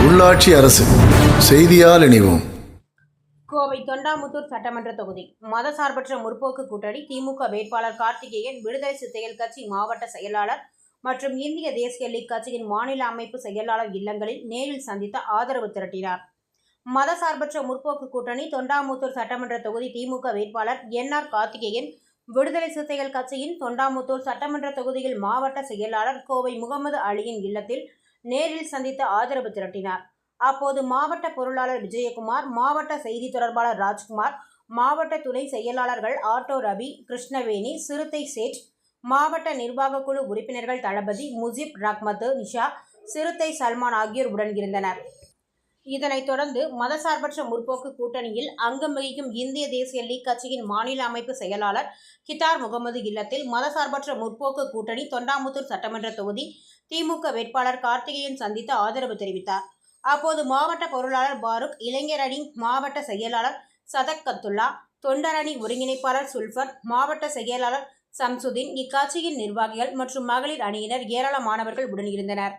உள்ளாட்சி அரசு செய்தியால் இணைவோம். கோவை தொண்டாமுத்தூர் சட்டமன்ற தொகுதி மதசார்பற்ற முற்போக்கு கூட்டணி திமுக வேட்பாளர் கார்த்திகேயன் விடுதலை சிறுத்தைகள் கட்சி மாவட்ட செயலாளர் மற்றும் இந்திய தேசிய லீக் கட்சியின் மாநில அமைப்பு செயலாளர் இல்லங்களில் நேரில் சந்தித்து ஆதரவு திரட்டினார். மதசார்பற்ற முற்போக்கு கூட்டணி தொண்டாமுத்தூர் சட்டமன்ற தொகுதி திமுக வேட்பாளர் என்ஆர் கார்த்திகேயன் விடுதலை சிறுத்தைகள் கட்சியின் தொண்டாமுத்தூர் சட்டமன்ற தொகுதியில் மாவட்ட செயலாளர் கோவை முகமது அலியின் இல்லத்தில் நேரில் சந்தித்து ஆதரவு திரட்டினார். அப்போது மாவட்ட பொருளாளர் விஜயகுமார், மாவட்ட செய்தி தொடர்பாளர் ராஜ்குமார், மாவட்ட துணை செயலாளர்கள் ஆட்டோ ரவி, கிருஷ்ணவேணி, சிறுத்தை சேட், மாவட்ட நிர்வாக குழு உறுப்பினர்கள் தளபதி, முஜிப், ரஹ்மத்து, நிஷா, சிறுத்தை சல்மான் ஆகியோர் உடன் இருந்தனர். இதனைத் தொடர்ந்து மதசார்பற்ற முற்போக்கு கூட்டணியில் அங்கம் வகிக்கும் இந்திய தேசிய லீக் கட்சியின் மாநில அமைப்பு செயலாளர் கிட்டார் முகமது இல்லத்தில் மதசார்பற்ற முற்போக்கு கூட்டணி தொண்டாமுத்தூர் சட்டமன்ற தொகுதி திமுக வேட்பாளர் கார்த்திகேயன் சந்தித்து ஆதரவு தெரிவித்தார். அப்போது மாவட்ட பொருளாளர் பாருக், இளைஞர் அணி மாவட்ட செயலாளர் சதக் கத்துல்லா, தொண்டர் அணி ஒருங்கிணைப்பாளர் சுல்பர், மாவட்ட செயலாளர் சம்சுதீன், இக்கட்சியின் நிர்வாகிகள் மற்றும் மகளிர் அணியினர் ஏராளமானவர்கள் உடன் இருந்தனர்.